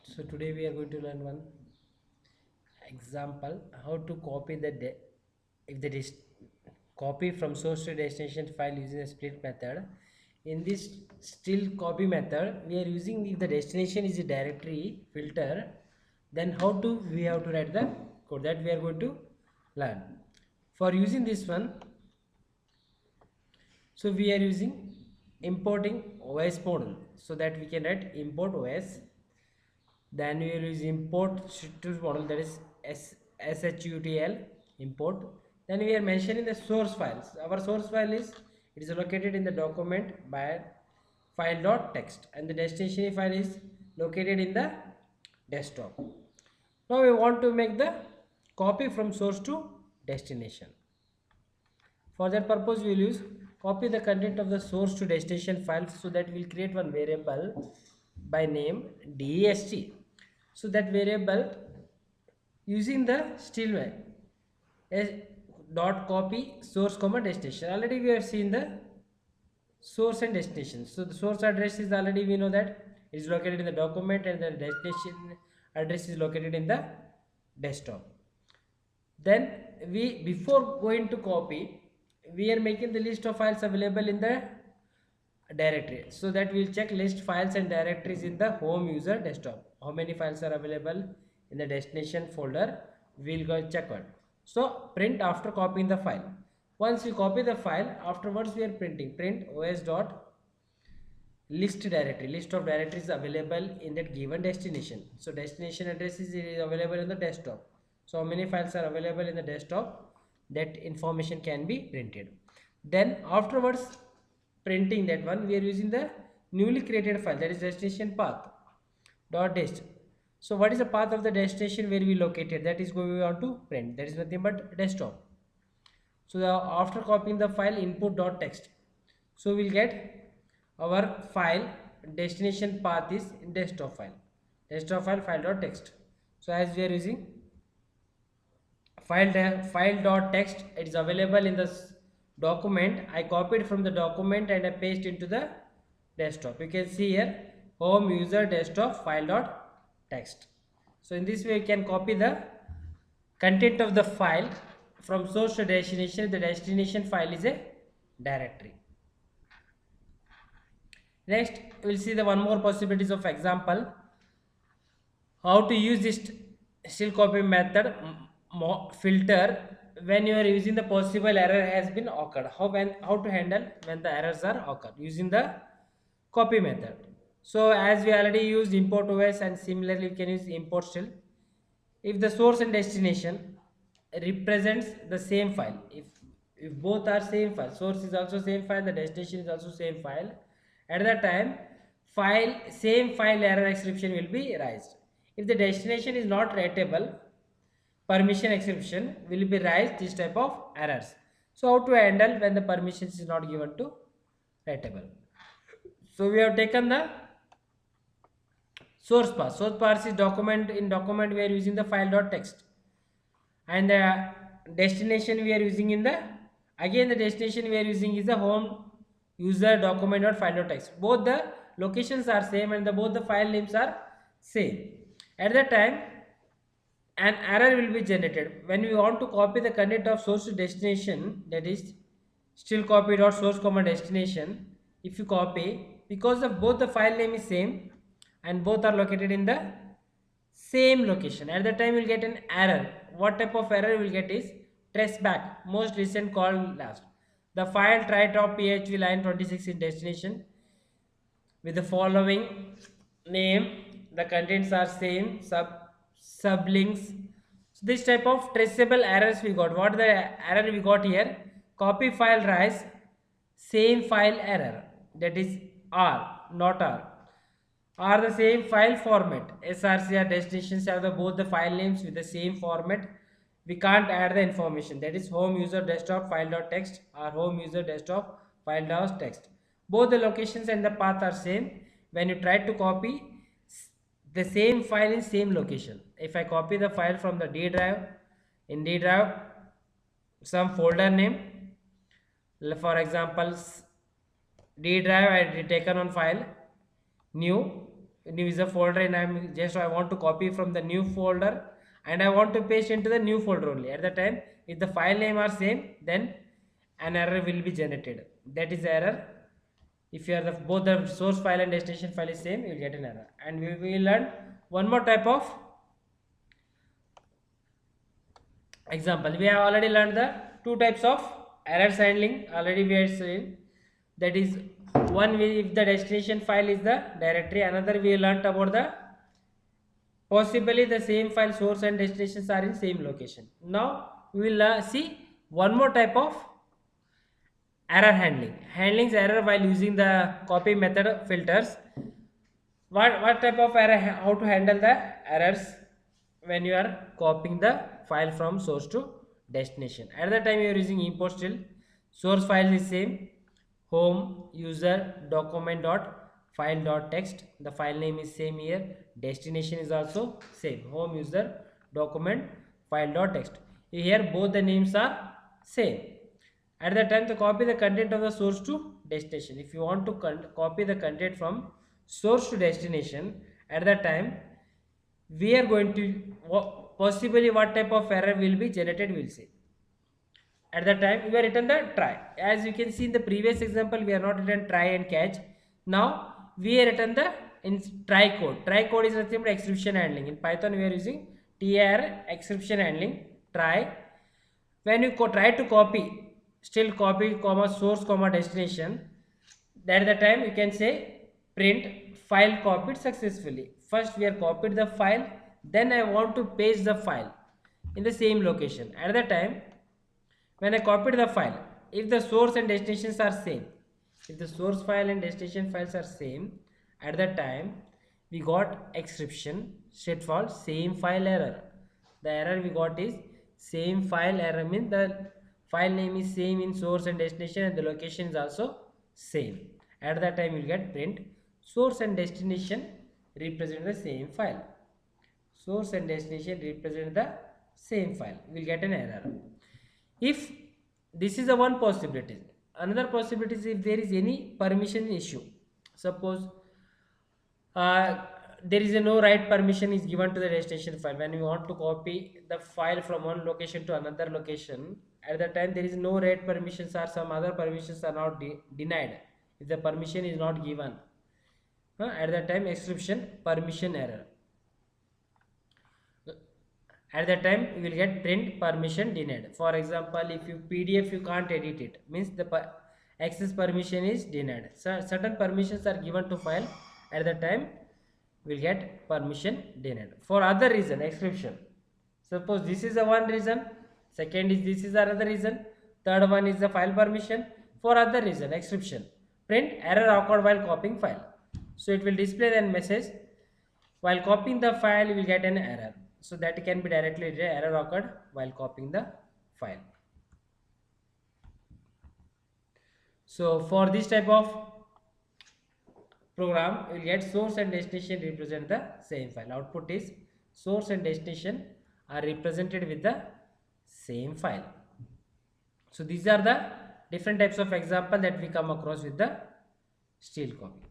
So today we are going to learn one example how to copy if the copy from source to destination file using a split method. In this still copy method, we are using if the destination is a directory filter, then how to we have to write the code that we are going to learn. For using this one, so we are using importing OS model so that we can write import OS. Then we will use import shutil model, that is shutil import. Then we are mentioning the source files. Our source file is located in the document by file.txt and the destination file is located in the desktop. Now we want to make the copy from source to destination. For that purpose, we will use copy the content of the source to destination file, so that we will create one variable by name dest. So that variable using the still dot copy source comma destination. Already we have seen the source and destination. So the source address is already we know that it is located in the document and the destination address is located in the desktop. Then we before going to copy, we are making the list of files available in the directory, so that we will check list files and directories in the home user desktop. How many files are available in the destination folder, we will go check it. So print after copying the file. Once we copy the file, afterwards we are print os dot list directory, list of directories available in that given destination. So destination address is available in the desktop. So how many files are available in the desktop, that information can be printed. Then afterwards printing that one, we are using the newly created file, that is destination path dot dest. So what is the path of the destination where we located, that is going on to print, that is nothing but desktop. So after copying the file input.txt, so we'll get our file destination path is in desktop file file.txt. So as we are using file.txt, it is available in this document. I copied from the document and I paste into the desktop. You can see here home user desktop file.txt. So in this way you can copy the content of the file from source to destination. The destination file is a directory. Next we will see the one more possibilities of example how to use this still copy method filter when you are using the possible error has been occurred. How to handle when the errors are occurred using the copy method. So as we already used import OS, and similarly we can use import still. If the source and destination represents the same file, if both are same file, source is also same file, the destination is also same file, at that time same file error exception will be raised. If the destination is not writable, permission exception will be raised, this type of errors. So how to handle when the permissions is not given to writable. So we have taken the source path is document. In document we are using the file.txt, and the destination we are using in the, again the destination we are using is the home user document.file.txt. both the locations are same and both the file names are same. At that time an error will be generated when we want to copy the content of source to destination, that is still copy dot source comma destination. If you copy, because of both the file name is same and both are located in the same location, at that time you will get an error. What type of error you will get is trace back most recent call last. The file try top php line 26 in destination with the following name, the contents are same, sublinks. So this type of traceable errors we got. What the error we got here? Copy file rise same file error, that is R, not R. Are the same file format. src or destinations have both the file names with the same format. We can't add the information, that is home user desktop file.txt or home user desktop file.txt. Both the locations and the path are same. When you try to copy the same file in same location, if I copy the file from the D drive, in D drive some folder name, for example D drive I taken on file new, new is a folder, and I want to copy from the new folder and I want to paste into the new folder only. At the time, if the file name are same, then an error will be generated. That is the error. If you are both the source file and destination file is same, you will get an error. And we will learn one more type of example. We have already learned the two types of errors handling. Already we are saying that is one, if the destination file is the directory. Another we learnt about the possibly the same file source and destinations are in same location. Now we will see one more type of error handling. Handlings error while using the copy method filters. What type of error, how to handle the errors when you are copying the file from source to destination. At the time you are using import still, source file is same, home user document dot file dot text, the file name is same here, destination is also same, home user document file dot text. Here both the names are same. At the time to copy the content of the source to destination, if you want to copy the content from source to destination, at that time we are going to possibly what type of error will be generated, we will see. At that time we have written the try. As you can see in the previous example, we are not written try and catch. Now we have written the in try code. Try code is nothing but exception handling. In Python we are using tr exception handling try. When you try to copy, still copy comma source comma destination, that at the time you can say print file copied successfully. First we are copied the file, then I want to paste the file in the same location. At the time when I copied the file, if the source and destinations are same, if the source file and destination files are same, at that time we got exception straightforward same file error. The error we got is same file error, means the file name is same in source and destination and the location is also same. At that time you will get print source and destination represent the same file. Source and destination represent the same file. We will get an error. If this is the one possibility. Another possibility is if there is any permission issue. Suppose there is no right permission is given to the destination file. When you want to copy the file from one location to another location, at the time there is no right permissions or some other permissions are not denied. If the permission is not given, at that time exception permission error. At that time you will get print permission denied. For example, if you PDF you can't edit it, means the access permission is denied. So certain permissions are given to file, at the time will get permission denied. For other reason, exception. Suppose this is the one reason, second is this is another reason, third one is the file permission. For other reason, exception, print error occurred while copying file. So it will display the message while copying the file you will get an error. So that can be directly written error occurred while copying the file. So for this type of program, you will get source and destination represent the same file. Output is source and destination are represented with the same file. So these are the different types of example that we come across with the still copy.